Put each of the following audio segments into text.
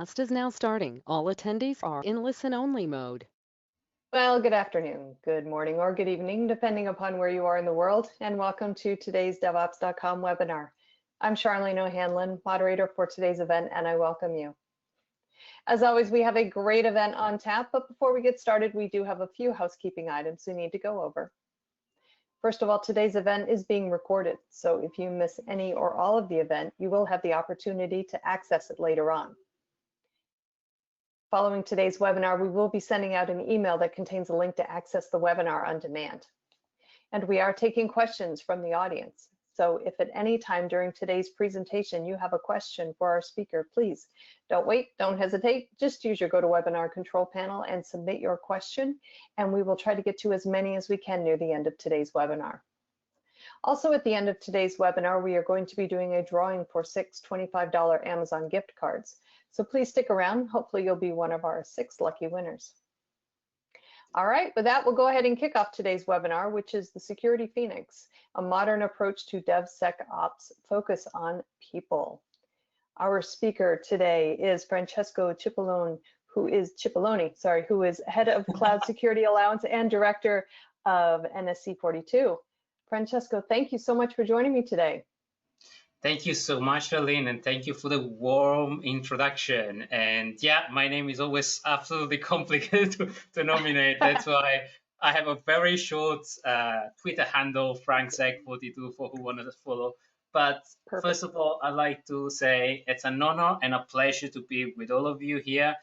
webcast is now starting. All attendees are in listen-only mode. Well, good afternoon, good morning, or good evening, depending upon where you are in the world, and welcome to today's Devops.com webinar. I'm Charlene O'Hanlon, moderator for today's event, and I welcome you. As always, we have a great event on tap, but before we get started, we do have a few housekeeping items we need to go over. First of all, today's event is being recorded, so if you miss any or all of the event, you will have the opportunity to access it later on. Following today's webinar, we will be sending out an email that contains a link to access the webinar on demand. And we are taking questions from the audience. So if at any time during today's presentation you have a question for our speaker, please don't wait, don't hesitate, just use your GoToWebinar control panel and submit your question, and we will try to get to as many as we can near the end of today's webinar. Also, at the end of today's webinar, we are going to be doing a drawing for 6 $25 Amazon gift cards. So please stick around. Hopefully you'll be one of our 6 lucky winners. All right, with that, we'll go ahead and kick off today's webinar, which is the Security Phoenix, a modern approach to DevSecOps, focus on people. Our speaker today is Francesco Cipollone, who is head of Cloud Security Allowance and director of NSC 42. Francesco, thank you so much for joining me today. Thank you so much, Charlene, and thank you for the warm introduction. And yeah, my name is always absolutely complicated to nominate. That's why I have a very short Twitter handle, FrankZeg42, for who wanted to follow. But Perfect. First of all, I'd like to say it's an honor and a pleasure to be with all of you here.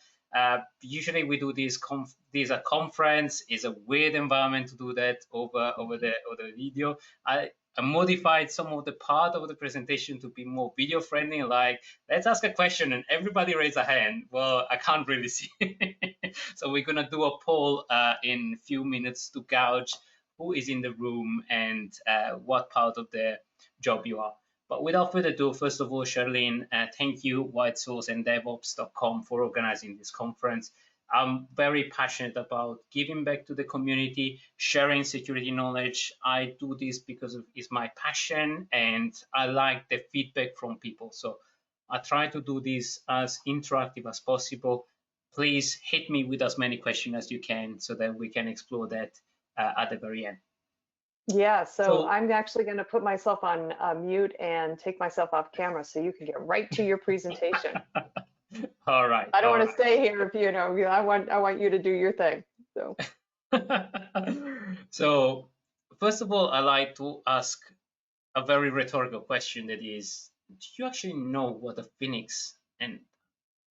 Usually we do these a conference. It's a weird environment to do that over the video. I modified some of the part of the presentation to be more video friendly, like let's ask a question and everybody raise a hand. Well, I can't really see. So we're gonna do a poll in a few minutes to gauge who is in the room and what part of the job you are. But without further ado, first of all, Charlene, thank you, White Source and Devops.com for organizing this conference. I'm very passionate about giving back to the community, sharing security knowledge. I do this because it's my passion and I like the feedback from people. So I try to do this as interactive as possible. Please hit me with as many questions as you can so that we can explore that at the very end. Yeah, so I'm actually going to put myself on mute and take myself off camera so you can get right to your presentation. All right. I don't want to stay here if I want you to do your thing. So. So first of all, I like to ask a very rhetorical question, that is, do you actually know what a Phoenix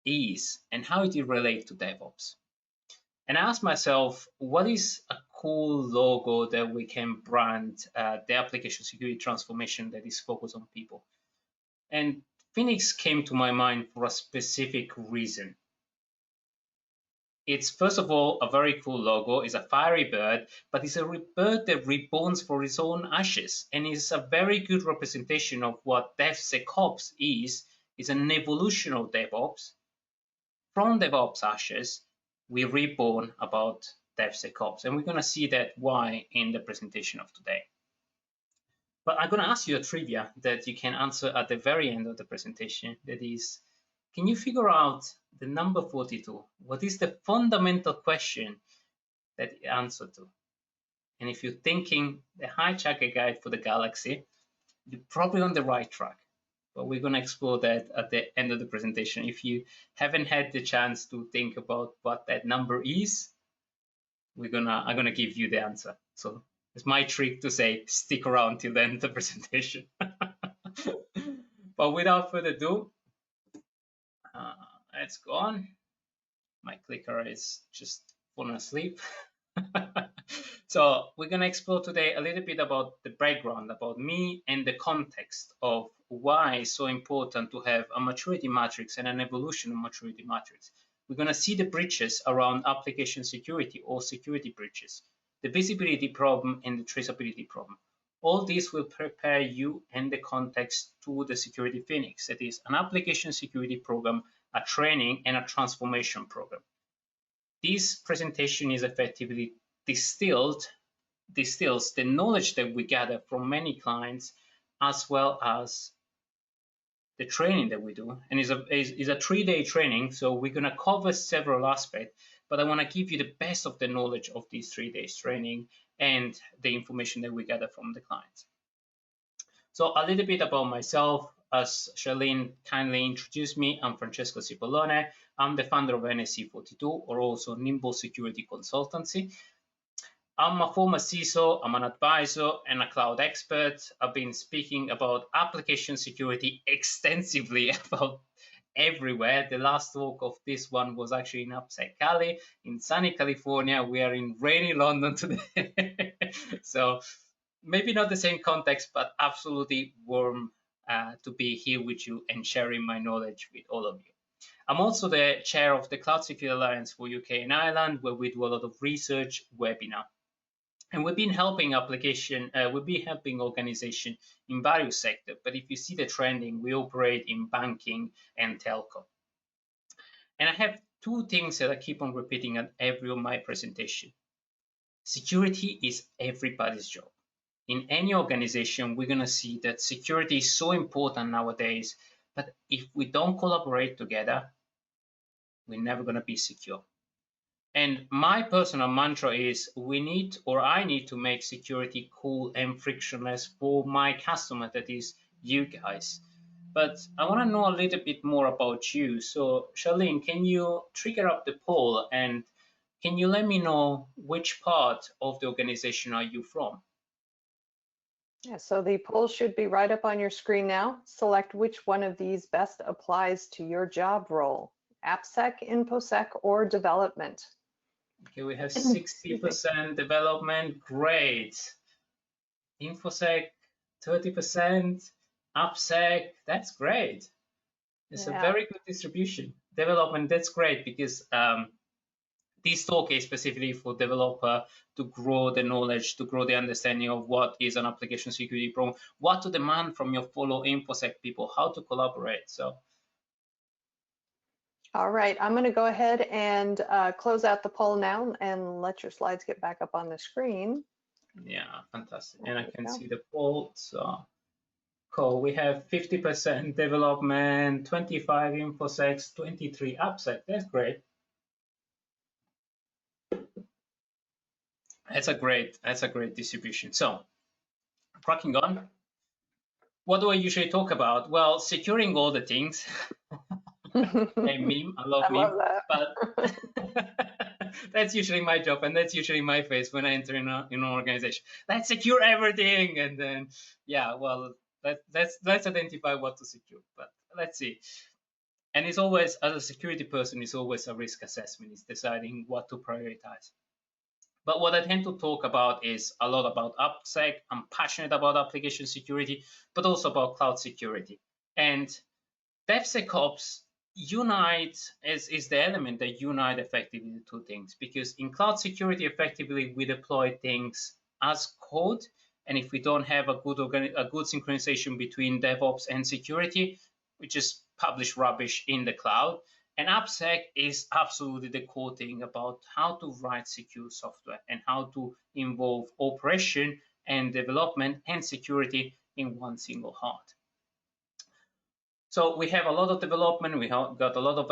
is and how it relates to DevOps? And I asked myself, what is a cool logo that we can brand the application security transformation that is focused on people? And Phoenix came to my mind for a specific reason. It's, first of all, a very cool logo. It's a fiery bird, but it's a bird that reborns for its own ashes. And it's a very good representation of what DevSecOps is. It's an evolution of DevOps. From DevOps ashes, we reborn about DevSecOps. And we're going to see that why in the presentation of today. But I'm going to ask you a trivia that you can answer at the very end of the presentation. That is, can you figure out the number 42? What is the fundamental question that you answer to? And if you're thinking the hijacker guide for the galaxy, you're probably on the right track. But we're going to explore that at the end of the presentation. If you haven't had the chance to think about what that number is, I'm gonna give you the answer. So it's my trick to say, stick around till the end of the presentation. But without further ado, let's go on. My clicker is just falling asleep. So we're going to explore today a little bit about the background, about me, and the context of why it's so important to have a maturity matrix and an evolution of maturity matrix. We're going to see the breaches around application security or security breaches, the visibility problem and the traceability problem. All this will prepare you and the context to the Security Phoenix. That is an application security program, a training, and a transformation program. This presentation is effectively distills the knowledge that we gather from many clients, as well as the training that we do, and is a 3-day training. So we're going to cover several aspects, but I want to give you the best of the knowledge of these 3 days training and the information that we gather from the clients. So a little bit about myself. As Charlene kindly introduced me, I'm Francesco Cipollone. I'm the founder of NSC42, or also Nimble Security Consultancy. I'm a former CISO, I'm an advisor and a cloud expert. I've been speaking about application security extensively about everywhere. The last talk of this one was actually in Upside Cali, in sunny California. We are in rainy London today. So maybe not the same context, but absolutely warm to be here with you and sharing my knowledge with all of you. I'm also the chair of the Cloud Security Alliance for UK and Ireland, where we do a lot of research webinar. And we've been helping organizations in various sectors. But if you see the trending, we operate in banking and telco. And I have two things that I keep on repeating at every of my presentation. Security is everybody's job. In any organization, we're going to see that security is so important nowadays. But if we don't collaborate together, we're never going to be secure. And my personal mantra is I need to make security cool and frictionless for my customer, that is you guys. But I want to know a little bit more about you. So Charlene, can you trigger up the poll and can you let me know which part of the organization are you from? Yeah, so the poll should be right up on your screen now. Select which one of these best applies to your job role, AppSec, InfoSec, or development. Okay, we have 60% development, great. InfoSec, 30%, AppSec, that's great. It's a very good distribution. Development, that's great, because this talk is specifically for developer to grow the knowledge, to grow the understanding of what is an application security problem, what to demand from your fellow InfoSec people, how to collaborate. So. All right, I'm going to go ahead and close out the poll now and let your slides get back up on the screen. Yeah, fantastic. And I can see the poll. So cool. We have 50% development, 25 InfoSec, 23 AppSec. That's great. That's a great distribution. So cracking on. What do I usually talk about? Well, securing all the things. Hey, meme, I love meme, but that's usually my job, and that's usually my face when I enter in an organization. Let's secure everything, and then yeah, well, let's identify what to secure. But let's see. And it's always, as a security person, it's always a risk assessment. It's deciding what to prioritize. But what I tend to talk about is a lot about AppSec. I'm passionate about application security, but also about cloud security. And DevSecOps is the element that unite effectively the two things, because in cloud security, effectively, we deploy things as code. And if we don't have a good synchronization between DevOps and security, we just publish rubbish in the cloud. And AppSec is absolutely the core thing about how to write secure software and how to involve operation and development and security in one single heart. So we have a lot of development. We have got a lot of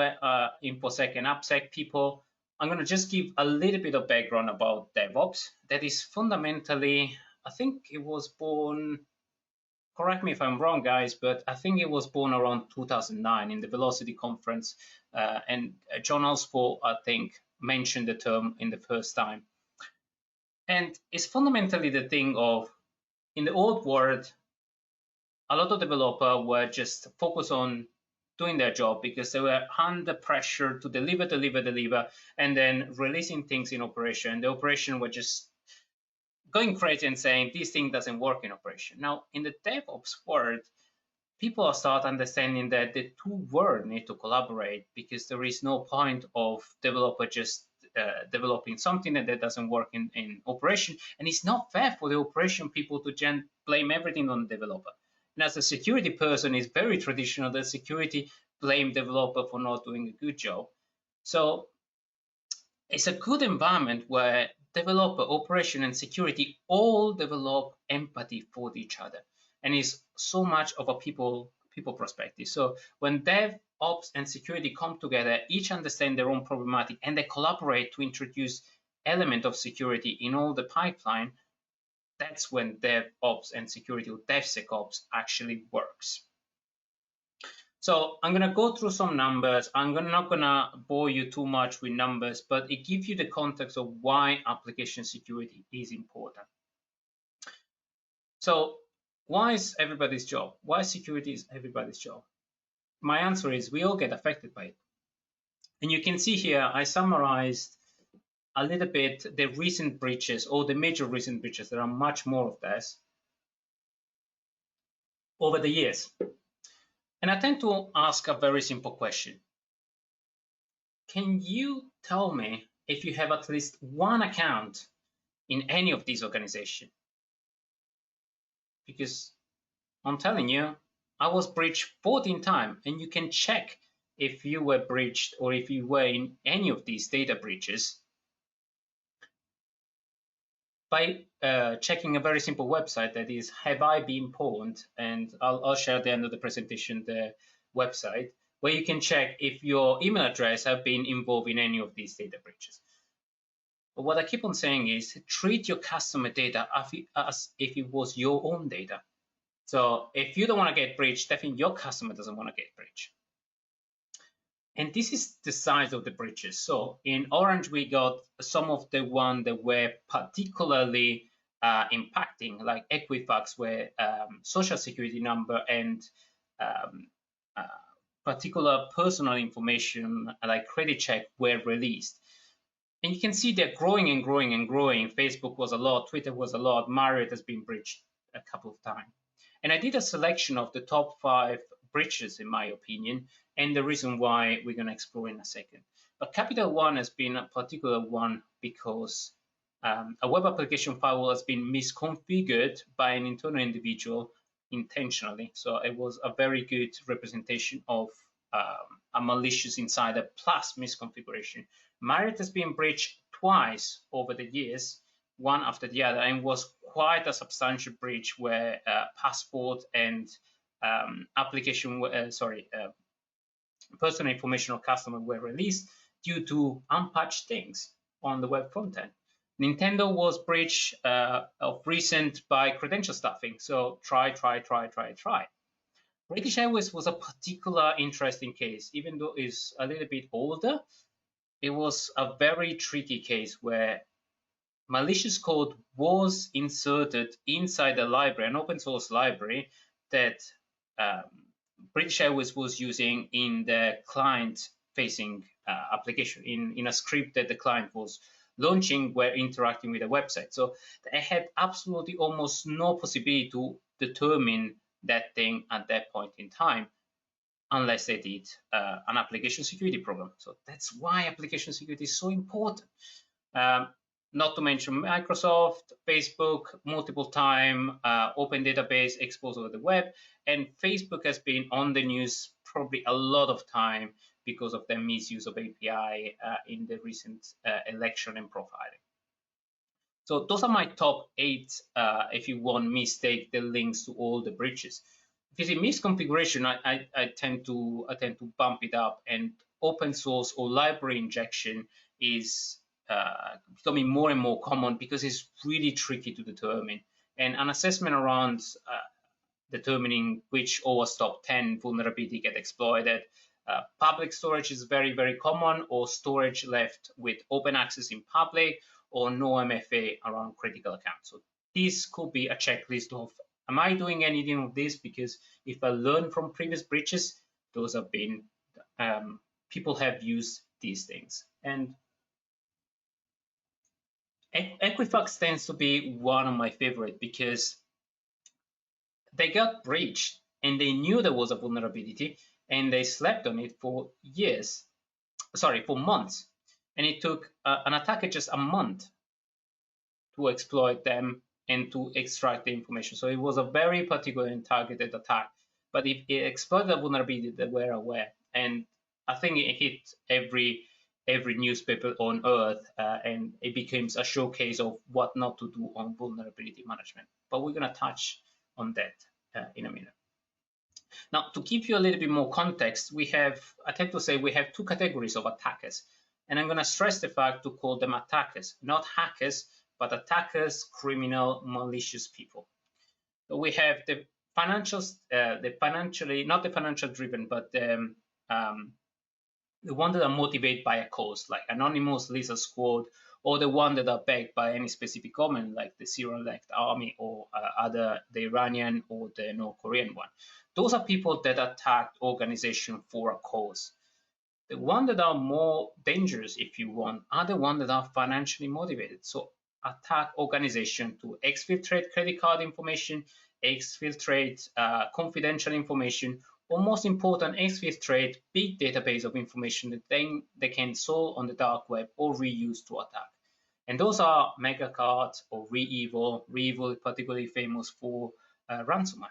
InfoSec and AppSec people. I'm going to just give a little bit of background about DevOps. That is fundamentally, I think it was born, correct me if I'm wrong, guys, but I think it was born around 2009 in the Velocity conference. And John Alsford, I think, mentioned the term in the first time. And it's fundamentally the thing of, in the old world, a lot of developers were just focused on doing their job because they were under pressure to deliver, and then releasing things in operation. The operation were just going crazy and saying, this thing doesn't work in operation. Now, in the DevOps world, people start understanding that the two worlds need to collaborate, because there is no point of developer just developing something that doesn't work in operation. And it's not fair for the operation people to blame everything on the developer. And as a security person, it's very traditional that security blame developer for not doing a good job. So it's a good environment where developer, operation, and security all develop empathy for each other. And it's so much of a people people perspective. So when DevOps and security come together, each understand their own problematic, and they collaborate to introduce element of security in all the pipeline, that's when DevOps and security, or DevSecOps, actually works. So I'm going to go through some numbers. I'm not going to bore you too much with numbers, but it gives you the context of why application security is important. So why is everybody's job? Why security is everybody's job? My answer is we all get affected by it. And you can see here, I summarized a little bit the recent breaches, or the major recent breaches. There are much more of this over the years. And I tend to ask a very simple question. Can you tell me if you have at least one account in any of these organizations? Because I'm telling you, I was breached 14 times, and you can check if you were breached or if you were in any of these data breaches by checking a very simple website that is Have I Been Pwned? And I'll share at the end of the presentation the website where you can check if your email address have been involved in any of these data breaches. But what I keep on saying is treat your customer data as if it was your own data. So if you don't want to get breached, definitely your customer doesn't want to get breached. And this is the size of the breaches. So in orange, we got some of the ones that were particularly impacting, like Equifax, where social security number and particular personal information like credit check were released. And you can see they're growing and growing and growing. Facebook was a lot, Twitter was a lot, Marriott has been breached a couple of times. And I did a selection of the top 5 breaches, in my opinion, and the reason why we're going to explore in a second. But Capital One has been a particular one because a web application firewall has been misconfigured by an internal individual intentionally. So it was a very good representation of a malicious insider plus misconfiguration. Marriott has been breached twice over the years, one after the other, and was quite a substantial breach where passport and personal information of customer were released due to unpatched things on the web front end. Nintendo was breached of recent by credential stuffing. So try. British Airways was a particular interesting case, even though it's a little bit older. It was a very tricky case where malicious code was inserted inside a library, an open source library that British Airways was using in the client-facing application, in a script that the client was launching where interacting with a website. So they had absolutely almost no possibility to determine that thing at that point in time, unless they did an application security program. So that's why application security is so important. Not to mention Microsoft, Facebook, multiple time, open database exposed over the web, and Facebook has been on the news probably a lot of time because of their misuse of API in the recent election and profiling. So those are my top 8, if you want me take the links to all the breaches. If you see misconfiguration, I tend to bump it up, and open source or library injection is becoming more and more common because it's really tricky to determine. And an assessment around determining which OWASP top 10 vulnerability get exploited. Public storage is very, very common, or storage left with open access in public, or no MFA around critical accounts. So this could be a checklist of, am I doing anything of this? Because if I learn from previous breaches, those have been, people have used these things. And Equifax tends to be one of my favorite because they got breached and they knew there was a vulnerability and they slept on it for months. And it took an attacker just a month to exploit them and to extract the information. So it was a very particular and targeted attack. But if it exploited a vulnerability, they were aware. And I think it hit every newspaper on earth, and it becomes a showcase of what not to do on vulnerability management. But we're going to touch on that in a minute. Now, to give you a little bit more context, I tend to say we have two categories of attackers. And I'm going to stress the fact to call them attackers, not hackers, but attackers, criminal, malicious people. So we have the financials, not the financial driven, but the one that are motivated by a cause, like Anonymous, Lisa Squad, or the one that are backed by any specific government, like the Syrian-led army or the Iranian or the North Korean one. Those are people that attack organization for a cause. The ones that are more dangerous, if you want, are the ones that are financially motivated. So attack organization to exfiltrate credit card information, exfiltrate confidential information, or most important, exfiltrate big database of information that then they can sell on the dark web or reuse to attack. And those are Megacard or ReEvil. ReEvil is particularly famous for ransomware.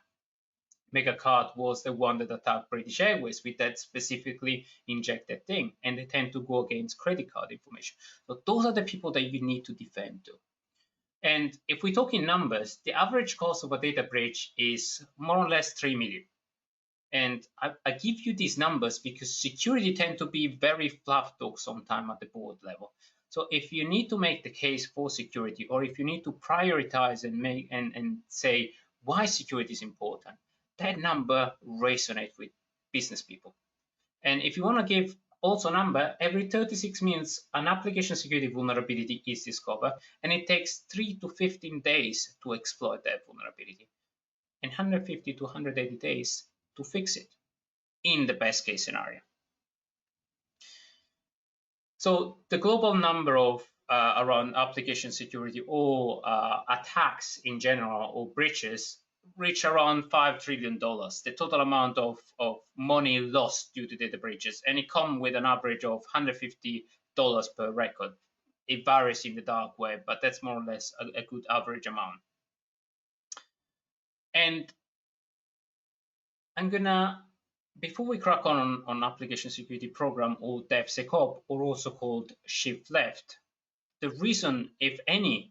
Megacard was the one that attacked British Airways with that specifically injected thing, and they tend to go against credit card information. So those are the people that you need to defend to. And if we talk in numbers, the average cost of a data breach is more or less 3 million. And I give you these numbers because security tend to be very fluff talk sometimes at the board level. So if you need to make the case for security, or if you need to prioritize and make and say why security is important, that number resonates with business people. And if you want to give also a number, every 36 minutes, an application security vulnerability is discovered, and it takes 3 to 15 days to exploit that vulnerability, and 150 to 180 days to fix it in the best case scenario. So the global number of around application security or attacks in general or breaches reach around $5 trillion, the total amount of money lost due to data breaches, and it comes with an average of $150 per record. It varies in the dark web, but that's more or less a good average amount. And I'm gonna, before we crack on application security program or DevSecOps, or also called shift left, the reason, if any,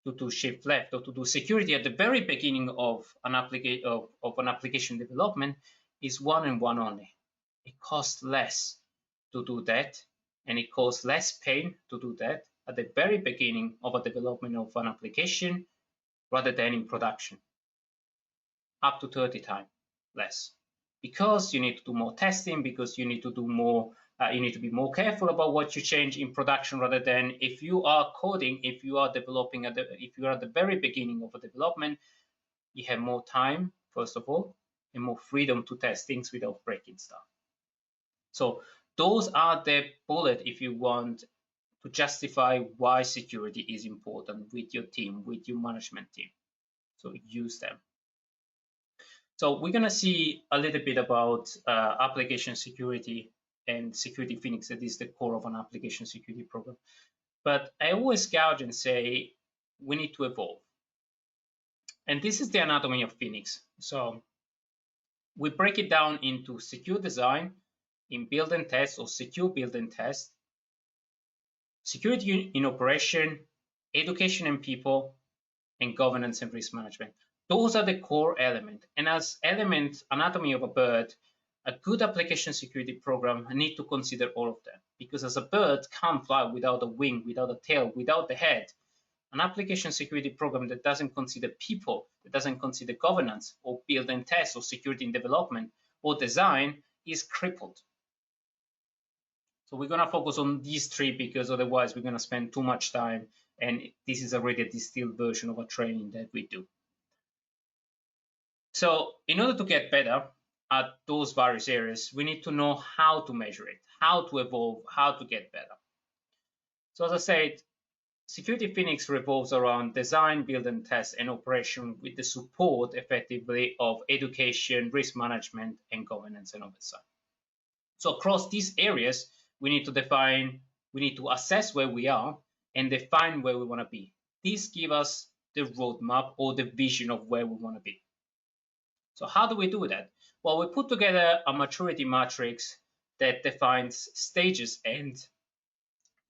to do shift left or to do security at the very beginning of an application development is one and one only. It costs less to do that, and it causes less pain to do that at the very beginning of a development of an application rather than in production. Up to 30 times less, because you need to do more testing, because you need to do more, you need to be more careful about what you change in production rather than if you are coding, if you are developing, if you are at the very beginning of a development, you have more time, first of all, and more freedom to test things without breaking stuff. So those are the bullet if you want to justify why security is important with your team, with your management team. So use them. So we're going to see a little bit about application security and Security Phoenix, that is the core of an application security program. But I always gouge and say we need to evolve. And this is the anatomy of Phoenix. So we break it down into secure design, in build and test or secure build and test, security in operation, education and people, and governance and risk management. Those are the core elements. And as element anatomy of a bird, a good application security program need to consider all of them. Because as a bird can't fly without a wing, without a tail, without the head, an application security program that doesn't consider people, that doesn't consider governance or build and test or security in development or design is crippled. So we're going to focus on these three because otherwise we're going to spend too much time, and this is already a distilled version of a training that we do. So in order to get better at those various areas, we need to know how to measure it, how to evolve, how to get better. So as I said, Security Phoenix revolves around design, build and test, and operation with the support effectively of education, risk management, and governance and oversight. So across these areas, we need to define, we need to assess where we are and define where we want to be. These give us the roadmap or the vision of where we want to be. So how do we do that? Well, we put together a maturity matrix that defines stages and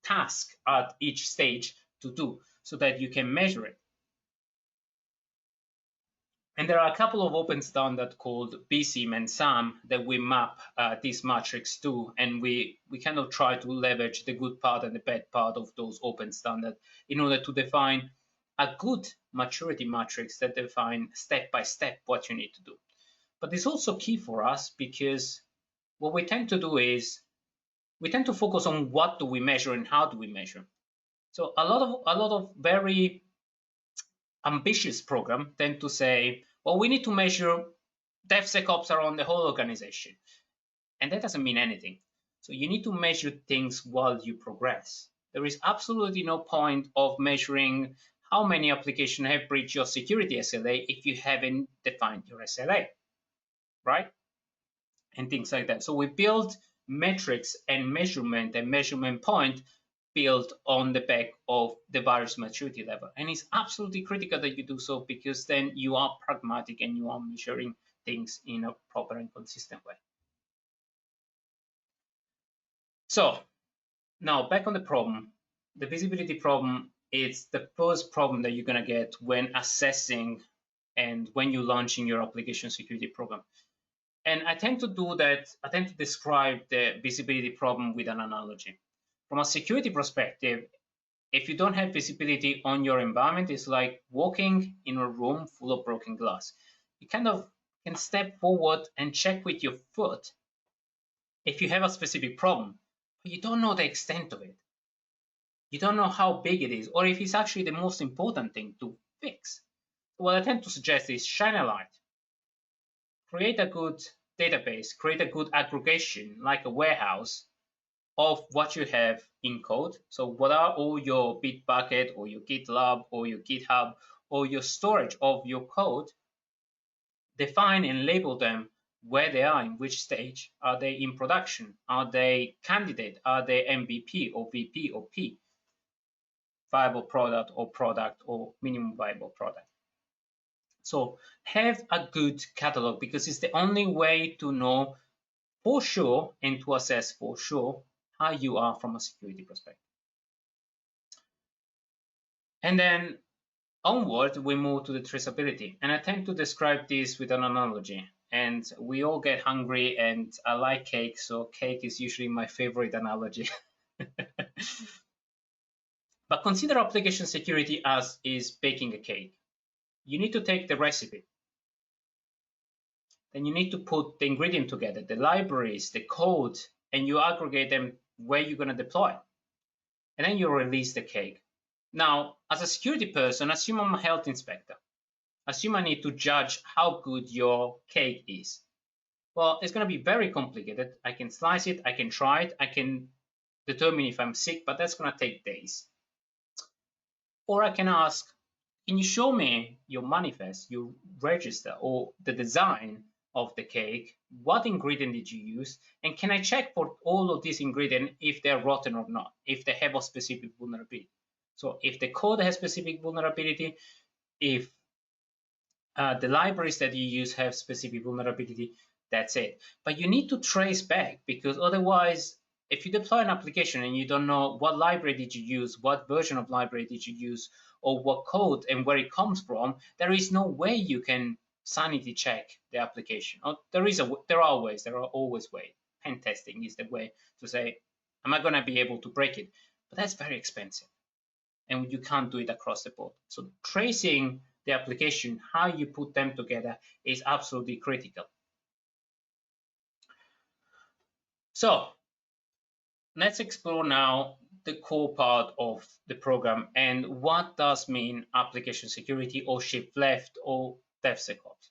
tasks at each stage to do so that you can measure it. And there are a couple of open standards called BSIM and SAM that we map this matrix to, and we kind of try to leverage the good part and the bad part of those open standards in order to define a good maturity matrix that define step by step what you need to do. But it's also key for us because what we tend to do is we tend to focus on what do we measure and how do we measure. So a lot of very ambitious program tend to say, well, we need to measure DevSecOps around the whole organization. And that doesn't mean anything. So you need to measure things while you progress. There is absolutely no point of measuring how many applications have breached your security SLA if you haven't defined your SLA, right? And things like that. So we build metrics and measurement point built on the back of the various maturity level. And it's absolutely critical that you do so, because then you are pragmatic and you are measuring things in a proper and consistent way. So now back on the problem. The visibility problem is the first problem that you're going to get when assessing and when you're launching your application security program. And I tend to do that, I tend to describe the visibility problem with an analogy. From a security perspective, if you don't have visibility on your environment, it's like walking in a room full of broken glass. You kind of can step forward and check with your foot if you have a specific problem, but you don't know the extent of it. You don't know how big it is, or if it's actually the most important thing to fix. What I tend to suggest is shine a light. Create a good database, create a good aggregation, like a warehouse, of what you have in code. So what are all your Bitbucket or your GitLab or your GitHub or your storage of your code? Define and label them where they are, in which stage. Are they in production? Are they candidate? Are they MVP or VP or P? Viable product or minimum viable product. So have a good catalog, because it's the only way to know for sure and to assess for sure how you are from a security perspective. And then onward, we move to the traceability. And I tend to describe this with an analogy. And we all get hungry, and I like cake, so cake is usually my favorite analogy. But consider application security as is baking a cake. You need to take the recipe. Then you need to put the ingredient together, the libraries, the code, and you aggregate them where you're going to deploy. And then you release the cake. Now, as a security person, assume I'm a health inspector. Assume I need to judge how good your cake is. Well, it's going to be very complicated. I can slice it, I can try it, I can determine if I'm sick, but that's going to take days. Or I can ask, can you show me your manifest, your register, or the design of the cake? What ingredient did you use? And can I check for all of these ingredients if they're rotten or not, if they have a specific vulnerability? So if the code has specific vulnerability, if the libraries that you use have specific vulnerability, that's it. But you need to trace back, because otherwise, if you deploy an application and you don't know what library did you use, what version of library did you use, or what code and where it comes from, there is no way you can sanity check the application. Or there are always ways. Pen testing is the way to say, am I going to be able to break it? But that's very expensive, and you can't do it across the board. So tracing the application, how you put them together, is absolutely critical. So let's explore now the core part of the program and what does mean application security, or shift left, or DevSecOps.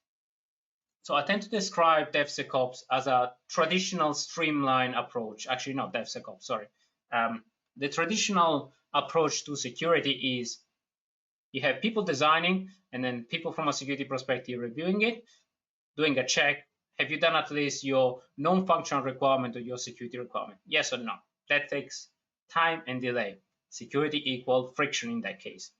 So I tend to describe DevSecOps as a traditional streamlined approach. Actually, not DevSecOps, sorry. The traditional approach to security is you have people designing, and then people from a security perspective reviewing it, doing a check. Have you done at least your non-functional requirement or your security requirement? Yes or no? That takes time and delay. Security equal friction in that case.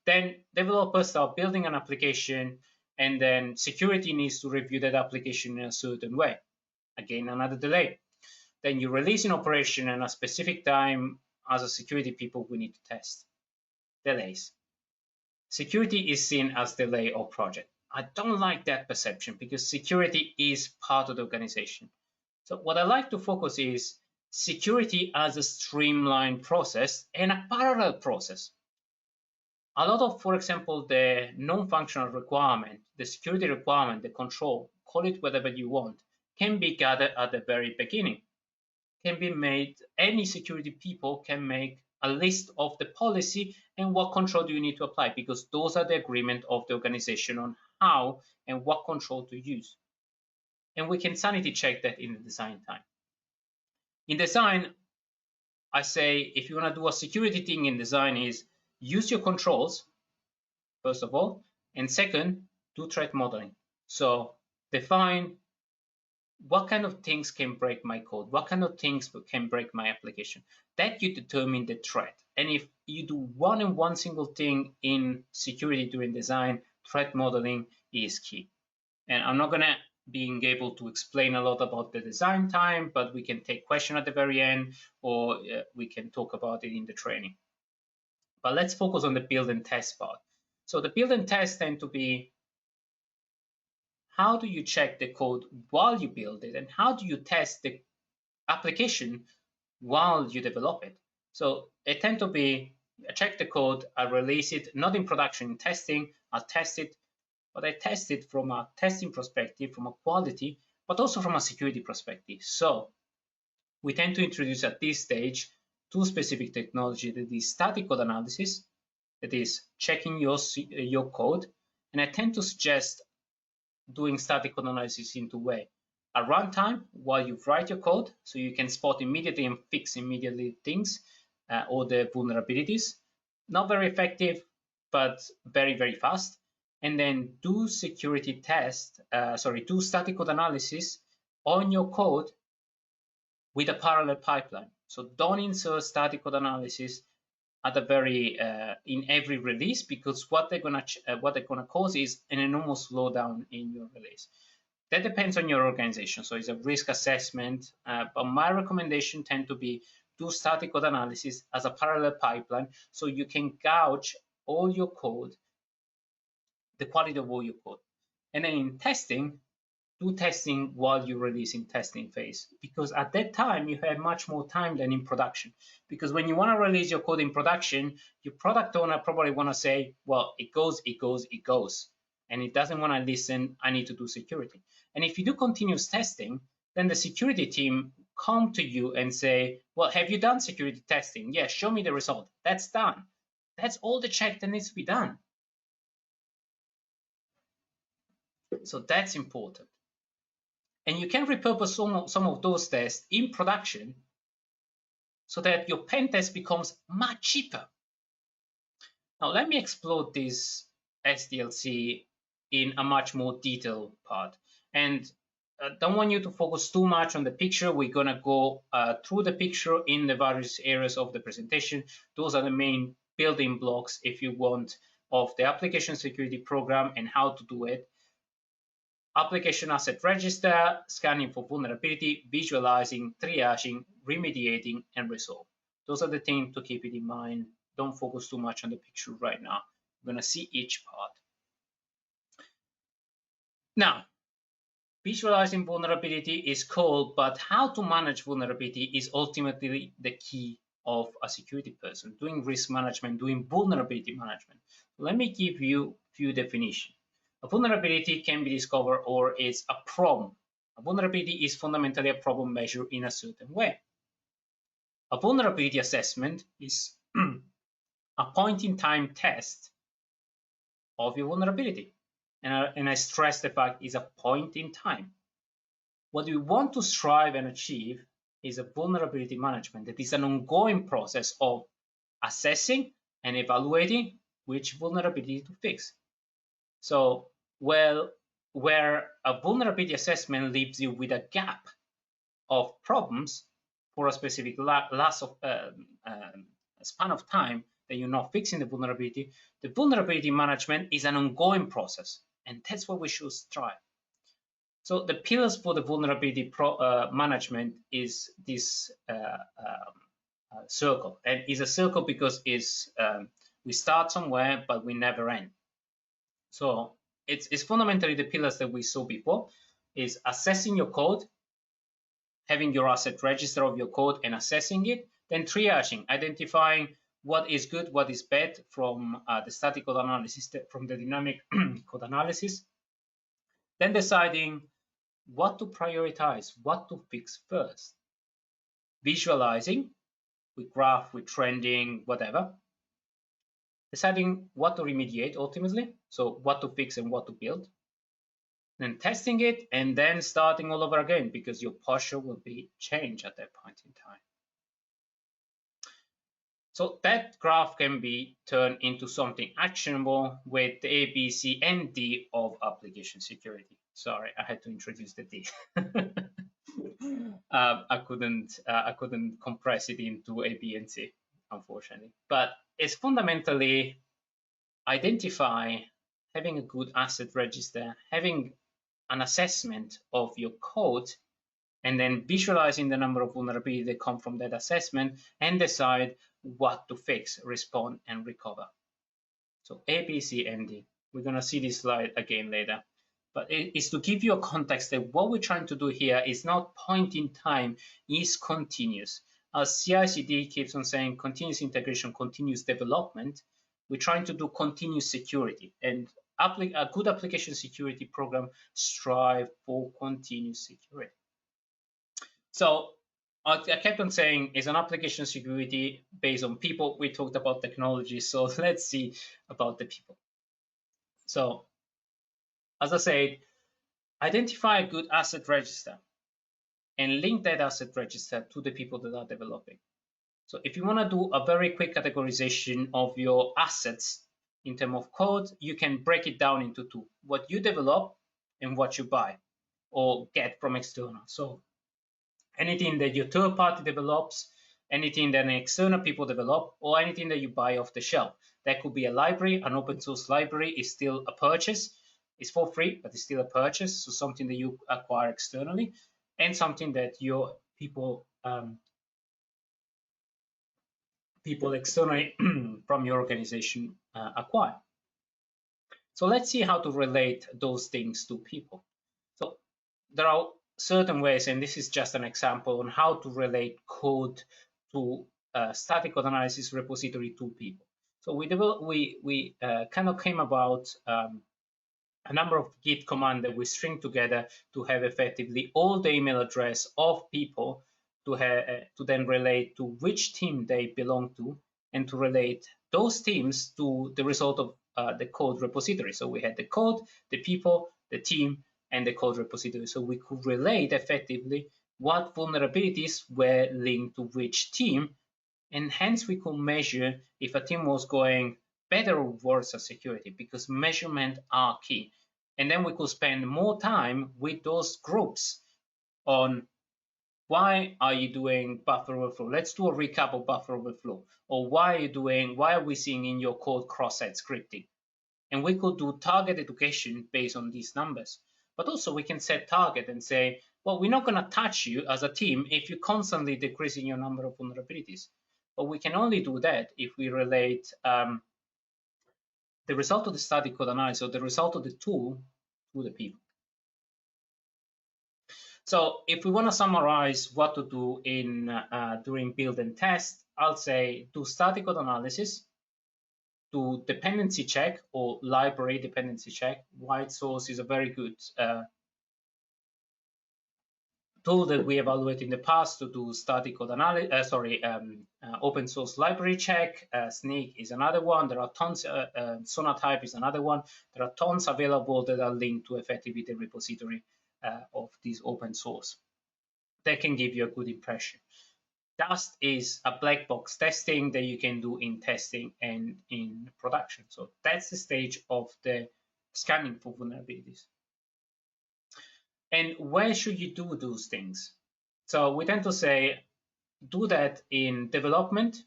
Then developers start building an application, and then security needs to review that application in a certain way. Again, another delay. Then you release an operation, and a specific time as a security people, we need to test. Delays. Security is seen as delay of project. I don't like that perception because security is part of the organization. So what I like to focus is security as a streamlined process and a parallel process. A lot of, for example, the non-functional requirement, the security requirement, the control, call it whatever you want, can be gathered at the very beginning. Can be made, any security people can make a list of the policy and what control do you need to apply, because those are the agreement of the organization on how and what control to use. And we can sanity check that in the design time. In design, I say if you want to do a security thing in design is use your controls, first of all, and second, do threat modeling. So define what kind of things can break my code, what kind of things can break my application. That you determine the threat. And if you do one single thing in security during design, threat modeling is key. And I'm not going to being able to explain a lot about the design time, but we can take question at the very end, or we can talk about it in the training. But let's focus on the build and test part. So the build and test tend to be, how do you check the code while you build it, and how do you test the application while you develop it? So it tend to be, I check the code, I release it, not in production, in testing, I'll test it, but I test it from a testing perspective, from a quality, but also from a security perspective. So we tend to introduce at this stage two specific technology, that is static code analysis, that is checking your code, and I tend to suggest doing static code analysis in two ways. At runtime, while you write your code, so you can spot immediately and fix immediately things or the vulnerabilities. Not very effective, but very, very fast. And then do security test, do static code analysis on your code with a parallel pipeline. So don't insert static code analysis at the very in every release, because what they're gonna cause is an enormous slowdown in your release. That depends on your organization, so it's a risk assessment. But my recommendation tend to be do static code analysis as a parallel pipeline, so you can gauge all your code, the quality of all your code, and then in testing, do testing while you're releasing testing phase, because at that time you have much more time than in production. Because when you want to release your code in production, your product owner probably want to say, well, it goes, and it doesn't want to listen, I need to do security. And if you do continuous testing, then the security team come to you and say, well, have you done security testing? Yeah, show me the result. That's done. That's all the check that needs to be done. So that's important. And you can repurpose some of those tests in production so that your pen test becomes much cheaper. Now, let me explore this SDLC in a much more detailed part. And don't want you to focus too much on the picture. We're going to go through the picture in the various areas of the presentation. Those are the main building blocks, if you want, of the application security program and how to do it. Application asset register, scanning for vulnerability, visualizing, triaging, remediating, and resolve. Those are the things to keep it in mind. Don't focus too much on the picture right now. We're going to see each part. Now, visualizing vulnerability is cool, but how to manage vulnerability is ultimately the key of a security person, doing risk management, doing vulnerability management. Let me give you a few definitions. A vulnerability can be discovered or is a problem. A vulnerability is fundamentally a problem measured in a certain way. A vulnerability assessment is a point-in-time test of your vulnerability. And I stress the fact it's a point in time. What we want to strive and achieve is a vulnerability management that is an ongoing process of assessing and evaluating which vulnerability to fix. So, well, where a vulnerability assessment leaves you with a gap of problems for a specific span of time that you're not fixing the vulnerability management is an ongoing process, and that's what we should strive. So the pillars for the vulnerability management is this circle, and it's a circle because it's we start somewhere but we never end. So it's fundamentally the pillars that we saw before, is assessing your code, having your asset register of your code and assessing it, then triaging, identifying what is good, what is bad from the static code analysis, from the dynamic code analysis, then deciding what to prioritize, what to fix first, visualizing with graph, with trending, whatever, deciding what to remediate ultimately, so what to fix and what to build, then testing it, and then starting all over again, because your posture will be changed at that point in time. So that graph can be turned into something actionable with the A, B, C, and D of application security. Sorry, I had to introduce the D. I couldn't compress it into A, B, and C, unfortunately. But it's fundamentally identify, having a good asset register, having an assessment of your code, and then visualizing the number of vulnerabilities that come from that assessment, and decide what to fix, respond, and recover. So A, B, C, and D. We're going to see this slide again later. But it is to give you a context that what we're trying to do here is not point in time, is continuous. As CI/CD keeps on saying, continuous integration, continuous development, we're trying to do continuous security. And a good application security program strive for continuous security. So I kept on saying it's an application security based on people. We talked about technology, so let's see about the people. So as I said, identify a good asset register and link that asset register to the people that are developing. So if you want to do a very quick categorization of your assets in terms of code, you can break it down into two: what you develop and what you buy or get from external. So anything that your third party develops, anything that an external people develop, or anything that you buy off the shelf. That could be a library. An open source library is still a purchase. It's for free, but it's still a purchase. So something that you acquire externally, and something that your people externally from your organization acquire. So let's see how to relate those things to people. So there are certain ways, and this is just an example on how to relate code to static code analysis repository to people. So we kind of came about a number of Git commands that we string together to have effectively all the email address of people to then relate to which team they belong to, and to relate those teams to the result of the code repository. So we had the code, the people, the team, and the code repository. So we could relate effectively what vulnerabilities were linked to which team, and hence we could measure if a team was going better or worse at security, because measurement are key. And then we could spend more time with those groups on why are you doing buffer overflow? Let's do a recap of buffer overflow. Or why are we seeing in your code cross-site scripting? And we could do target education based on these numbers. But also we can set target and say, well, we're not going to touch you as a team if you're constantly decreasing your number of vulnerabilities. But we can only do that if we relate the result of the static code analysis, or the result of the tool, to the people. So if we want to summarize what to do in during build and test, I'll say do static code analysis, do dependency check or library dependency check. White source is a very good tool that we evaluate in the past to do static code analysis. Open source library check. Sneak is another one. There are tons. Sonatype is another one. There are tons available that are linked to effectively the repository of this open source. That can give you a good impression. Dust is a black box testing that you can do in testing and in production. So that's the stage of the scanning for vulnerabilities. And where should you do those things? So we tend to say, do that in development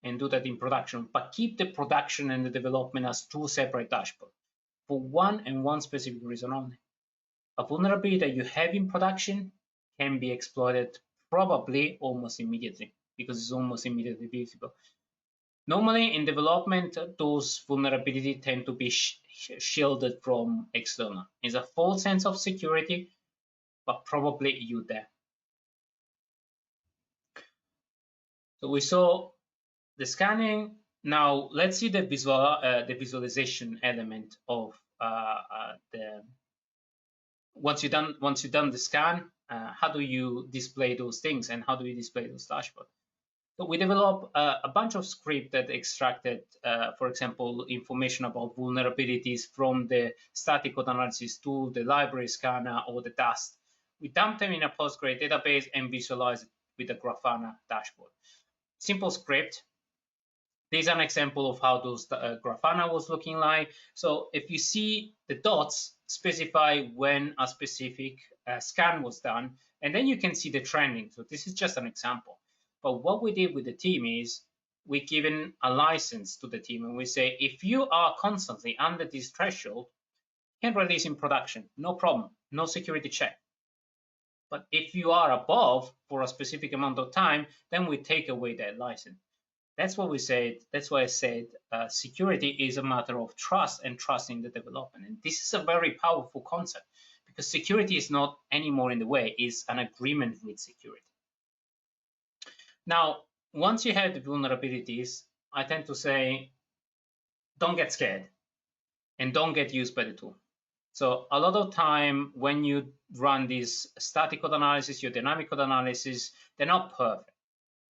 and do that in production, but keep the production and the development as two separate dashboards for one specific reason only. A vulnerability that you have in production can be exploited probably almost immediately, because it's almost immediately visible. Normally in development, those vulnerabilities tend to be shielded from external. It's a false sense of security, but probably you there. So we saw the scanning. Now let's see the visualization element of the. Once you've done the scan, how do you display those things and how do you display those dashboards? So we developed a bunch of scripts that extracted, for example, information about vulnerabilities from the static code analysis tool, the library scanner, or the dust. We dumped them in a Postgres database and visualized it with a Grafana dashboard. Simple script. There's an example of how those Grafana was looking like. So if you see the dots, specify when a specific scan was done, and then you can see the trending. So this is just an example. But what we did with the team is we given a license to the team, and we say, if you are constantly under this threshold, you can release in production, no problem, no security check. But if you are above for a specific amount of time, then we take away that license. That's what we said. That's why I said security is a matter of trust and trust in the development. And this is a very powerful concept because security is not anymore in the way, it's an agreement with security. Now, once you have the vulnerabilities, I tend to say, don't get scared and don't get used by the tool. So a lot of time when you run this static code analysis, your dynamic code analysis, they're not perfect.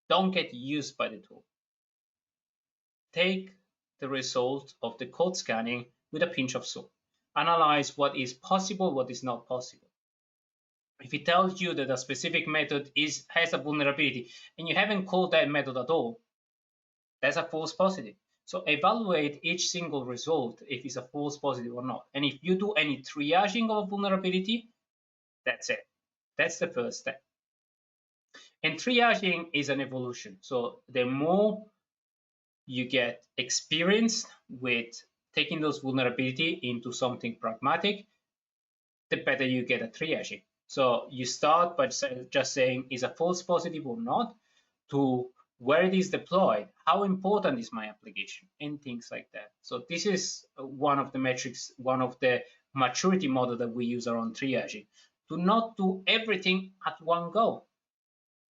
Don't get used by the tool. Take the result of the code scanning with a pinch of salt. Analyze what is possible, what is not possible. If it tells you that a specific method has a vulnerability and you haven't called that method at all, that's a false positive. So evaluate each single result if it's a false positive or not. And if you do any triaging of a vulnerability, that's it. That's the first step. And triaging is an evolution. So the more you get experience with taking those vulnerability into something pragmatic, the better you get at triaging. So you start by just saying, is a false positive or not, to where it is deployed, how important is my application, and things like that. So this is one of the metrics, one of the maturity model that we use around triaging. Do not do everything at one go.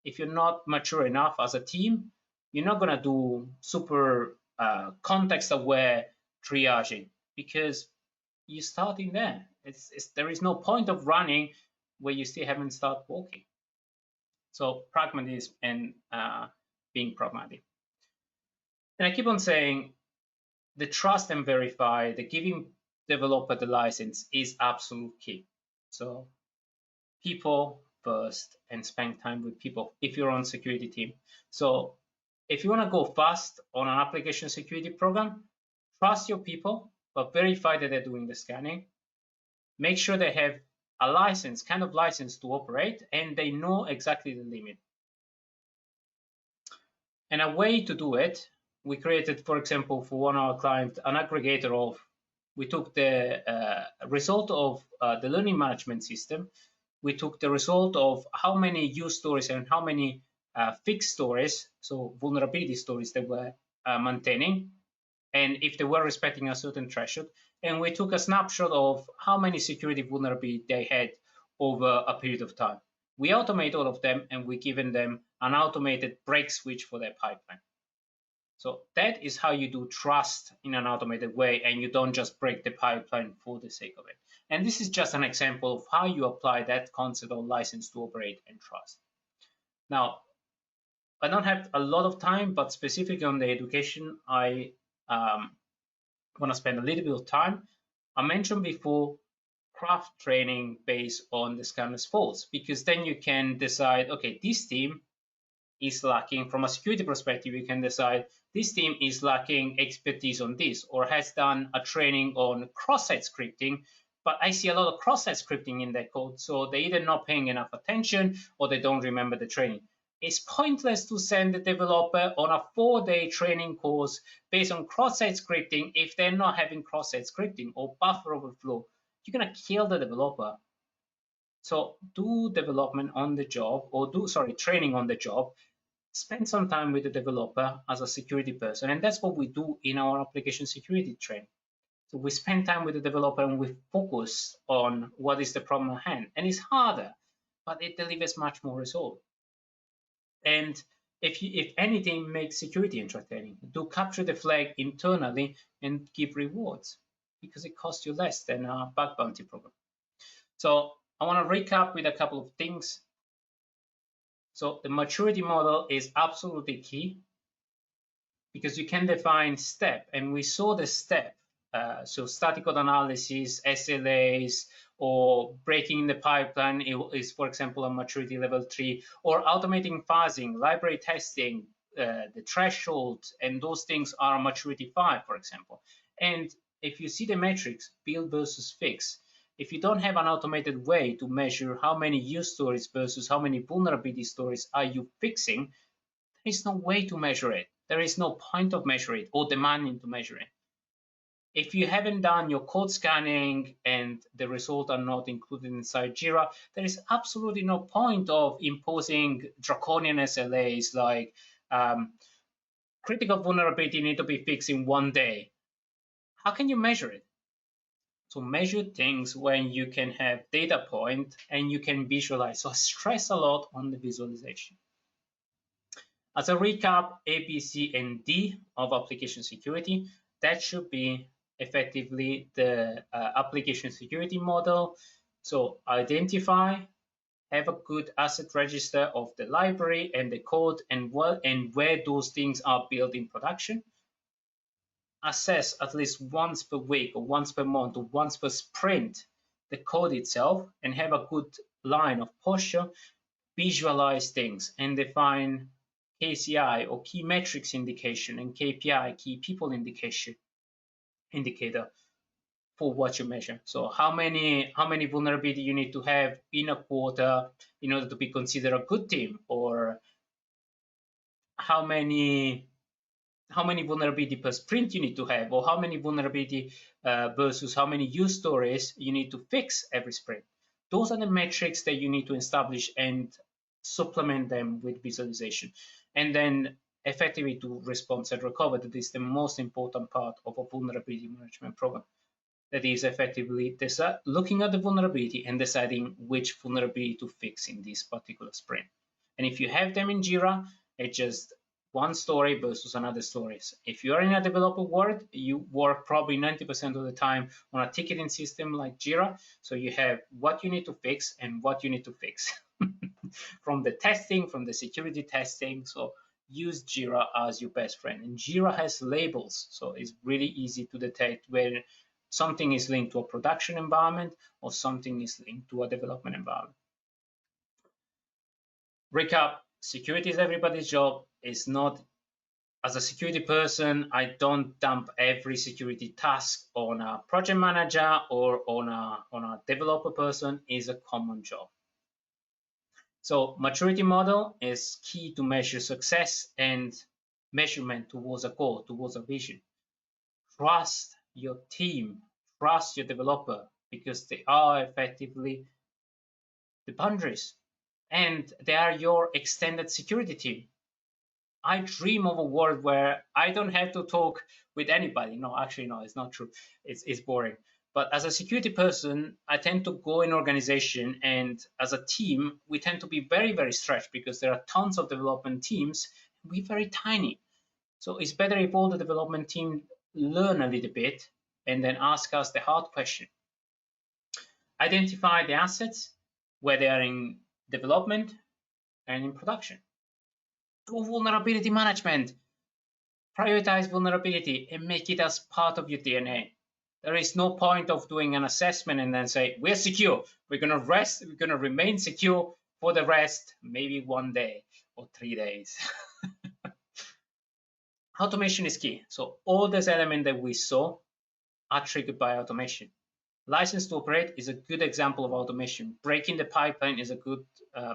If you're not mature enough as a team, you're not going to do super context-aware triaging because you're starting there. There is no point of running where you still haven't started walking. So pragmatism and being pragmatic. And I keep on saying the trust and verify, the giving developer the license is absolute key. So people first and spend time with people if you're on security team. So if you want to go fast on an application security program, trust your people, but verify that they're doing the scanning. Make sure they have a license, kind of license to operate, and they know exactly the limit. And a way to do it, we created, for example, for one of our clients, an aggregator of, we took the result of the learning management system. We took the result of how many use stories and how many fixed stories, so vulnerability stories they were maintaining, and if they were respecting a certain threshold. And we took a snapshot of how many security vulnerabilities they had over a period of time. We automate all of them, and we given them an automated break switch for their pipeline. So that is how you do trust in an automated way, and you don't just break the pipeline for the sake of it. And this is just an example of how you apply that concept of license to operate and trust. Now, I don't have a lot of time, but specifically on the education, I want to spend a little bit of time. I mentioned before, craft training based on the scanner's faults, because then you can decide, okay, this team is lacking from a security perspective. You can decide this team is lacking expertise on this, or has done a training on cross-site scripting, but I see a lot of cross-site scripting in their code, so they're either not paying enough attention or they don't remember the training. It's pointless to send the developer on a 4-day training course based on cross-site scripting if they're not having cross-site scripting or buffer overflow. You're going to kill the developer. So do development on the job, or training on the job. Spend some time with the developer as a security person, and that's what we do in our application security training. So we spend time with the developer and we focus on what is the problem at hand. And it's harder, but it delivers much more result. And if anything, make security entertaining. Do capture the flag internally and give rewards because it costs you less than a bug bounty program. So I want to recap with a couple of things. So the maturity model is absolutely key because you can define step, and we saw the step. So static code analysis, SLAs, or breaking the pipeline is, for example, a maturity level 3, or automating phasing, library testing, the threshold, and those things are maturity 5, for example. And if you see the metrics, build versus fix, if you don't have an automated way to measure how many use stories versus how many vulnerability stories are you fixing, there is no way to measure it. There is no point of measuring it or demanding to measure it. If you haven't done your code scanning and the results are not included inside Jira, there is absolutely no point of imposing draconian SLAs like critical vulnerability need to be fixed in 1 day. How can you measure it? So measure things when you can have data point and you can visualize. So stress a lot on the visualization. As a recap, A, B, C, and D of application security, that should be effectively the application security model. So identify, have a good asset register of the library and the code and where those things are built in production. Assess at least once per week or once per month or once per sprint the code itself and have a good line of posture. Visualize things and define KCI or key metrics indication and KPI, key people indicator for what you measure. So how many vulnerability you need to have in a quarter in order to be considered a good team, or how many vulnerability per sprint you need to have, or how many vulnerability versus how many use stories you need to fix every sprint. Those are the metrics that you need to establish and supplement them with visualization. And then effectively do response and recover. That is the most important part of a vulnerability management program. That is effectively looking at the vulnerability and deciding which vulnerability to fix in this particular sprint. And if you have them in Jira, it's just one story versus another stories. If you are in a developer world, you work probably 90% of the time on a ticketing system like Jira. So you have what you need to fix and what you need to fix from the testing, from the security testing. So use Jira as your best friend. And Jira has labels, so it's really easy to detect where something is linked to a production environment or something is linked to a development environment. Recap, security is everybody's job. It's not, as a security person, I don't dump every security task on a project manager or on a developer person. It's a common job. So maturity model is key to measure success and measurement towards a goal, towards a vision. Trust your team, trust your developer, because they are effectively the boundaries and they are your extended security team. I dream of a world where I don't have to talk with anybody. No, actually, no, it's not true. It's boring. But as a security person, I tend to go in organization, and as a team, we tend to be very, very stretched because there are tons of development teams. We're very tiny. So it's better if all the development team learn a little bit and then ask us the hard question. Identify the assets where they are in development and in production. Do vulnerability management. Prioritize vulnerability and make it as part of your DNA. There is no point of doing an assessment and then say, we're secure. We're going to remain secure for the rest, maybe 1 day or 3 days. Automation is key. So all these elements that we saw are triggered by automation. License to operate is a good example of automation. Breaking the pipeline is a good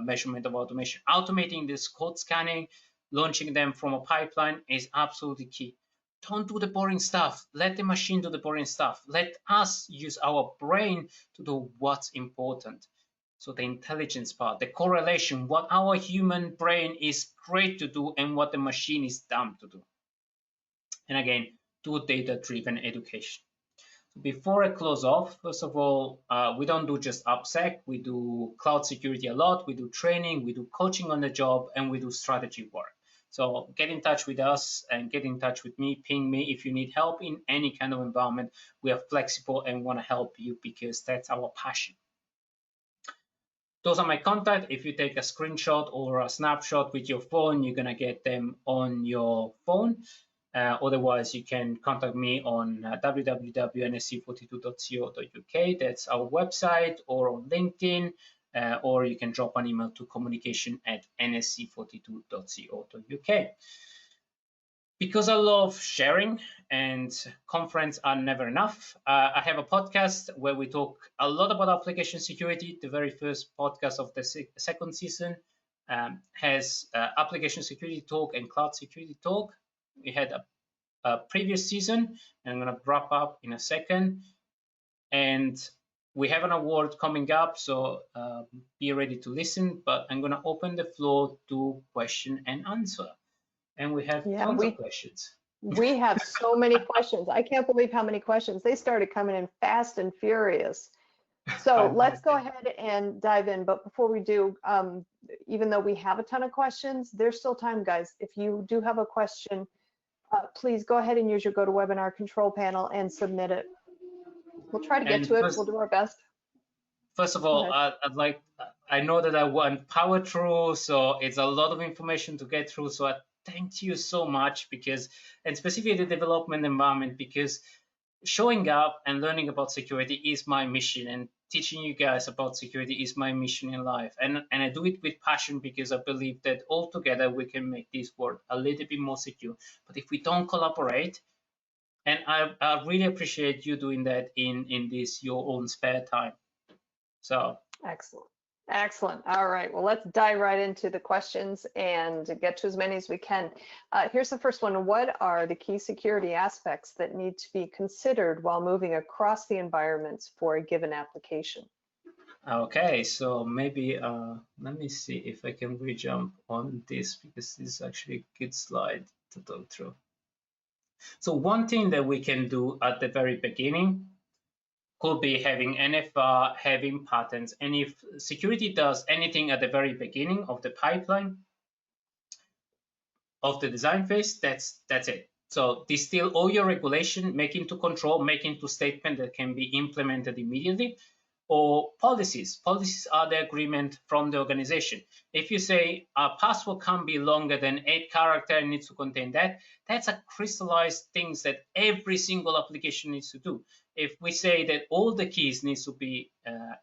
measurement of automation. Automating this code scanning, launching them from a pipeline is absolutely key. Don't do the boring stuff. Let the machine do the boring stuff. Let us use our brain to do what's important. So the intelligence part, the correlation, what our human brain is great to do and what the machine is dumb to do. And again, do data-driven education. Before I close off, first of all, we don't do just AppSec. We do cloud security a lot. We do training, we do coaching on the job, and we do strategy work. So get in touch with us and get in touch with me. Ping me if you need help in any kind of environment. We are flexible and want to help you because that's our passion. Those are my contact. If you take a screenshot or a snapshot with your phone, you're going to get them on your phone. Otherwise, you can contact me on www.nsc42.co.uk. That's our website, or on LinkedIn, or you can drop an email to communication@nsc42.co.uk. Because I love sharing and conference are never enough, I have a podcast where we talk a lot about application security. The very first podcast of the second season has application security talk and cloud security talk. We had a previous season, and I'm going to wrap up in a second. And we have an award coming up, so be ready to listen. But I'm going to open the floor to question and answer. And we have tons of questions. We have so many questions. I can't believe how many questions. They started coming in fast and furious. So let's go ahead and dive in. But before we do, even though we have a ton of questions, there's still time, guys. If you do have a question, please go ahead and use your GoToWebinar control panel and submit it. We'll try to get to it. We'll do our best. First of all, I know that I went power through, so it's a lot of information to get through. So I thank you so much and specifically the development environment, because showing up and learning about security is my mission, and teaching you guys about security is my mission in life. And I do it with passion because I believe that all together we can make this world a little bit more secure. But if we don't collaborate, and I really appreciate you doing that in this your own spare time. So excellent. Excellent. All right. Well, let's dive right into the questions and get to as many as we can. Here's the first one. What are the key security aspects that need to be considered while moving across the environments for a given application? Okay, so maybe let me see if I can re-jump on this, because this is actually a good slide to go through. So one thing that we can do at the very beginning could be having NFR, having patterns. And if security does anything at the very beginning of the pipeline of the design phase, that's it. So distill all your regulation, make into control, make into statement that can be implemented immediately, or policies. Policies are the agreement from the organization. If you say a password can't be longer than 8 characters and needs to contain that, that's a crystallized things that every single application needs to do. If we say that all the keys needs to be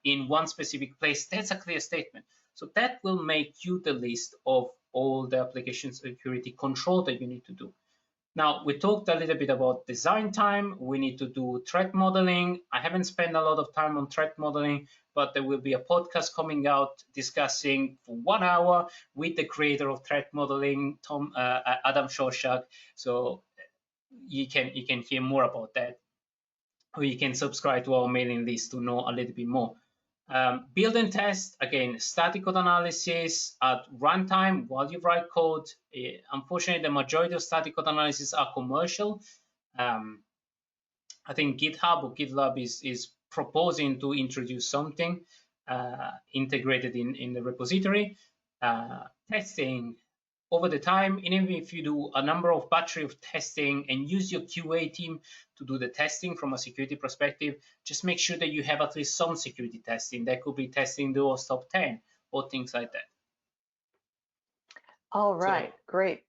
in one specific place, that's a clear statement. So that will make you the list of all the application security control that you need to do. Now, we talked a little bit about design time. We need to do threat modeling. I haven't spent a lot of time on threat modeling, but there will be a podcast coming out discussing for 1 hour with the creator of threat modeling, Adam Shoshak. So you can hear more about that, or you can subscribe to our mailing list to know a little bit more. Build and test, again, static code analysis at runtime while you write code. Unfortunately, the majority of static code analysis are commercial. I think GitHub or GitLab is proposing to introduce something integrated in the repository. Testing over the time, and even if you do a number of battery of testing and use your QA team to do the testing from a security perspective, just make sure that you have at least some security testing. That could be testing the OWASP top 10 or things like that. All right, so, great.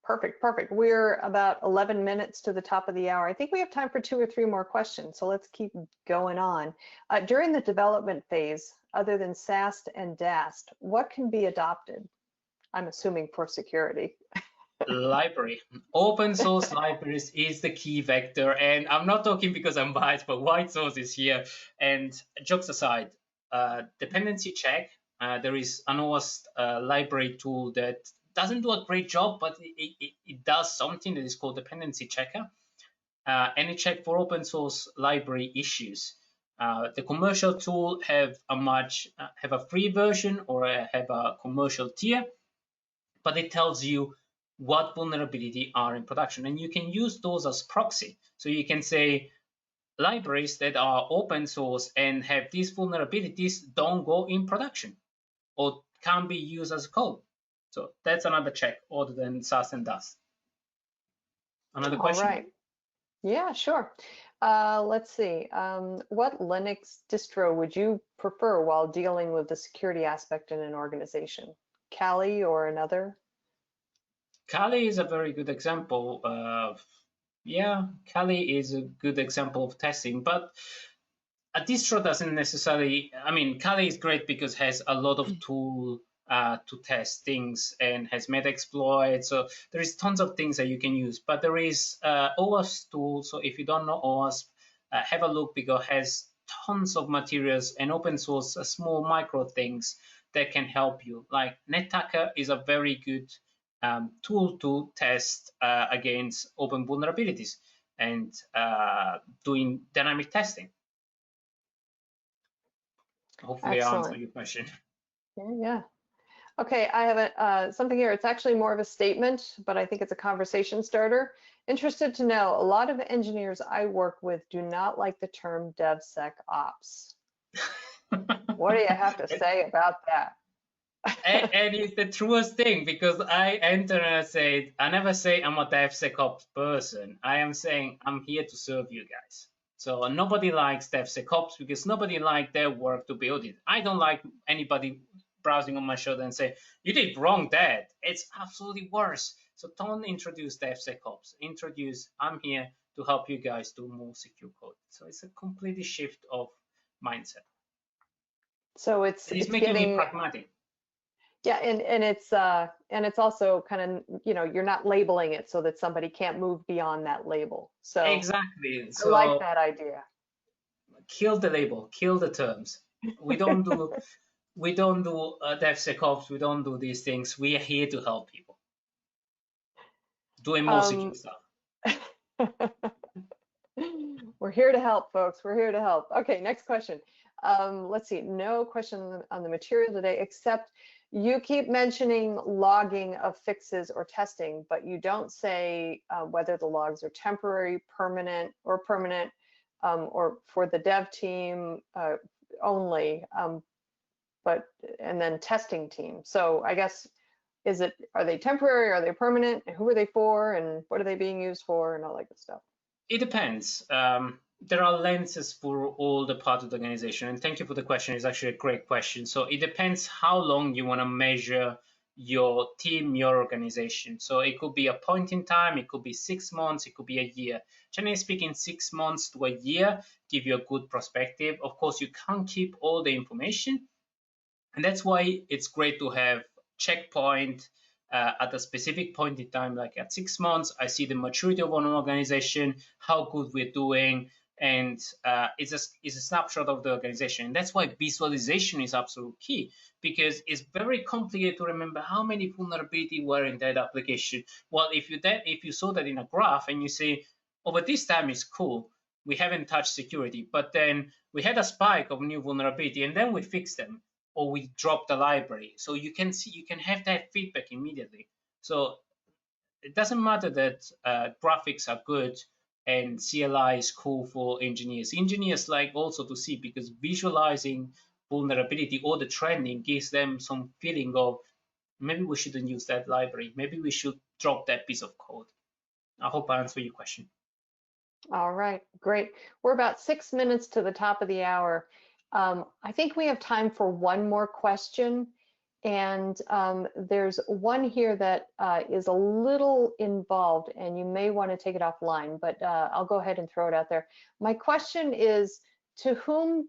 Perfect. We're about 11 minutes to the top of the hour. I think we have time for 2 or 3 more questions, so let's keep going on. During the development phase, other than SAST and DAST, what can be adopted? I'm assuming for security. Library. Open source libraries is the key vector. And I'm not talking because I'm biased, but white source is here. And jokes aside, dependency check. There is an OWASP library tool that doesn't do a great job, but it does something that is called dependency checker. And it checks for open source library issues. The commercial tool have a free version or have a commercial tier, but it tells you what vulnerability are in production, and you can use those as proxy. So you can say, libraries that are open source and have these vulnerabilities don't go in production or can't be used as code. So that's another check other than SaaS and DAS. Another All question? right. Yeah, sure. Let's see. What Linux distro would you prefer while dealing with the security aspect in an organization? Kali or another? Kali is a very good example of, yeah, Kali is a good example of testing, but a distro doesn't necessarily, I mean, Kali is great because it has a lot of tool to test things and has Metaexploit. So there is tons of things that you can use, but there is OWASP tool. So if you don't know OWASP, have a look because it has tons of materials and open source small micro things that can help you. Like NetHacker is a very good tool to test against open vulnerabilities and doing dynamic testing. Hopefully I answered Excellent. your question. Yeah. Okay, I have something here. It's actually more of a statement, but I think it's a conversation starter. Interested to know, a lot of engineers I work with do not like the term DevSecOps. What do you have to say about that? And it's the truest thing because I enter and I say, I never say I'm a DevSecOps person. I am saying I'm here to serve you guys. So nobody likes DevSecOps because nobody likes their work to build it. I don't like anybody browsing on my shoulder and say, you did wrong, Dad. It's absolutely worse. So don't introduce DevSecOps. Introduce, I'm here to help you guys do more secure code. So it's a completely shift of mindset. So it's Making getting, it pragmatic. yeah, and it's also kind of, you're not labeling it so that somebody can't move beyond that label. So Exactly. I like So that idea. kill the label, kill the terms. We don't do DevSecOps. We don't do these things. We are here to help people doing more secure stuff. We're here to help, folks. We're here to help. Okay, next question. Let's see. No question on the material today, except you keep mentioning logging of fixes or testing, but you don't say whether the logs are temporary, permanent, or for the dev team only, and then testing team. So I guess, are they temporary, are they permanent, and who are they for, and what are they being used for, and all that good stuff? It depends. There are lenses for all the parts of the organization. And thank you for the question. It's actually a great question. So it depends how long you want to measure your team, your organization. So it could be a point in time, it could be 6 months, it could be a year. Generally speaking, 6 months to a year give you a good perspective. Of course, you can't keep all the information. And that's why it's great to have checkpoint at a specific point in time, like at 6 months, I see the maturity of an organization, how good we're doing, and it's a snapshot of the organization. And that's why visualization is absolute key, because it's very complicated to remember how many vulnerabilities were in that application. Well, if you saw that in a graph and you say, over this time is cool, we haven't touched security, but then we had a spike of new vulnerability and then we fixed them, or we drop the library. So you can have that feedback immediately. So it doesn't matter that graphics are good and CLI is cool for engineers. Engineers like also to see, because visualizing vulnerability or the trending gives them some feeling of, maybe we shouldn't use that library. Maybe we should drop that piece of code. I hope I answered your question. All right, great. We're about 6 minutes to the top of the hour. I think we have time for one more question. And there's one here that is a little involved, and you may want to take it offline, but I'll go ahead and throw it out there. My question is, to whom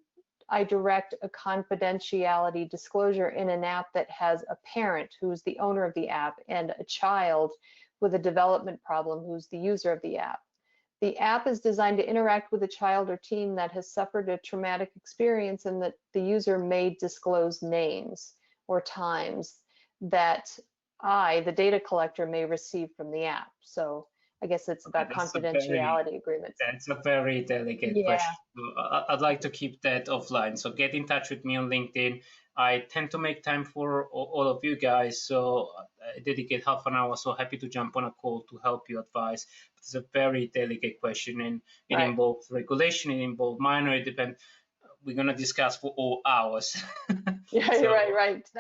I direct a confidentiality disclosure in an app that has a parent who's the owner of the app and a child with a development problem who's the user of the app? The app is designed to interact with a child or teen that has suffered a traumatic experience, and that the user may disclose names or times that I, the data collector, may receive from the app. So I guess it's about confidentiality agreements. That's a very delicate Yeah. question. So I'd like to keep that offline. So get in touch with me on LinkedIn. I tend to make time for all of you guys, so I dedicate half an hour. So happy to jump on a call to help you advise. It's a very delicate question, and it Right. involves regulation, it involves minor. It depends. We're gonna discuss for all hours. Yeah, So right.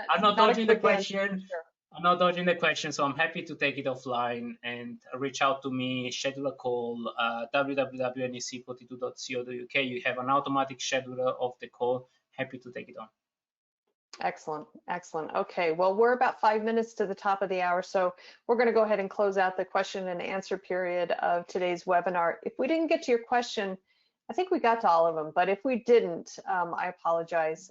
I'm not Not a dodging the quick answer, question. sure. I'm not dodging the question, so I'm happy to take it offline and reach out to me, schedule a call, www.nec42.co.uk. You have an automatic scheduler of the call. Happy to take it on. Excellent, excellent. Okay, well, we're about 5 minutes to the top of the hour, so we're going to go ahead and close out the question and answer period of today's webinar. If we didn't get to your question, I think we got to all of them, but if we didn't, I apologize.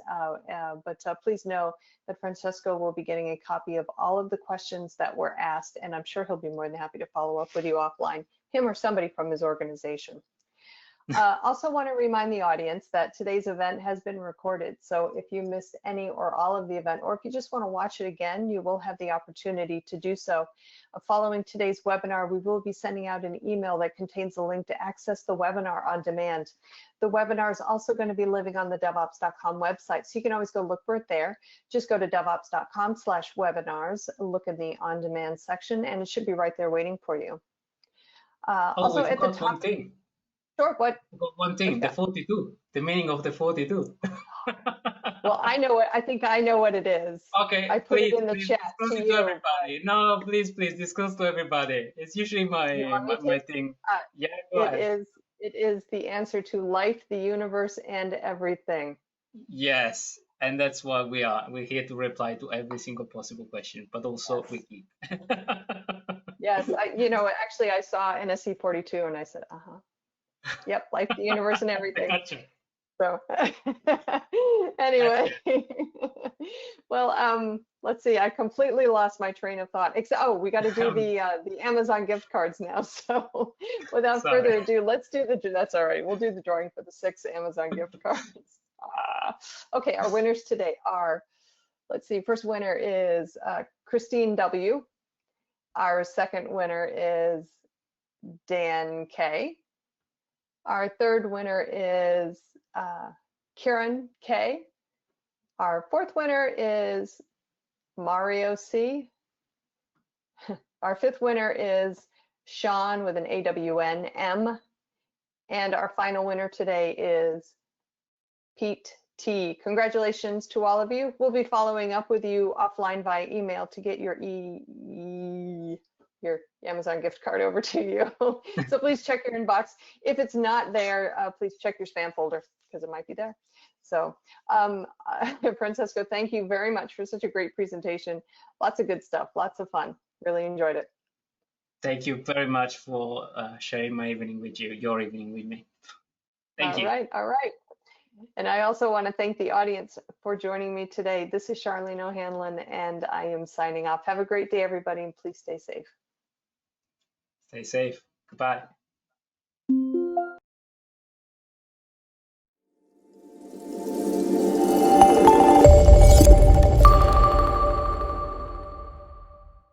But please know that Francesco will be getting a copy of all of the questions that were asked, and I'm sure he'll be more than happy to follow up with you offline, him or somebody from his organization. Also want to remind the audience that today's event has been recorded. So if you missed any or all of the event, or if you just want to watch it again, you will have the opportunity to do so. Following today's webinar, we will be sending out an email that contains a link to access the webinar on demand. The webinar is also going to be living on the devops.com website, so you can always go look for it there. Just go to devops.com/webinars, look in the on demand section, and it should be right there waiting for you. Also we at the forgot top. one thing. Sure, what? One thing, the 42, the meaning of the 42. Well, I know it. I think I know what it is. Okay, I put please, it in the chat disclose to it to you. everybody. No, please, disclose to everybody. It's usually You want me my to? thing. Yeah, go It ahead. is the answer to life, the universe, and everything. Yes, and that's what we are. We're here to reply to every single possible question, but also Yes. wiki. Yes, actually I saw NSC 42 and I said, yep, life, the universe, and everything. Gotcha. So anyway, well, let's see. I completely lost my train of thought. We got to do the Amazon gift cards now. So without further ado, let's do that's all right. We'll do the drawing for the 6 Amazon gift cards. Okay, our winners today are, let's see, first winner is Christine W. Our second winner is Dan K. Our third winner is Kieran K. Our fourth winner is Mario C. Our fifth winner is Sean with an AWN M. And our final winner today is Pete T. Congratulations to all of you. We'll be following up with you offline via email to get your Amazon gift card over to you. So please check your inbox. If it's not there, please check your spam folder because it might be there. So Francesco, thank you very much for such a great presentation. Lots of good stuff, lots of fun. Really enjoyed it. Thank you very much for sharing my evening with you, your evening with me. Thank you. All right. And I also want to thank the audience for joining me today. This is Charlene O'Hanlon, and I am signing off. Have a great day, everybody, and please stay safe. Stay safe. Goodbye.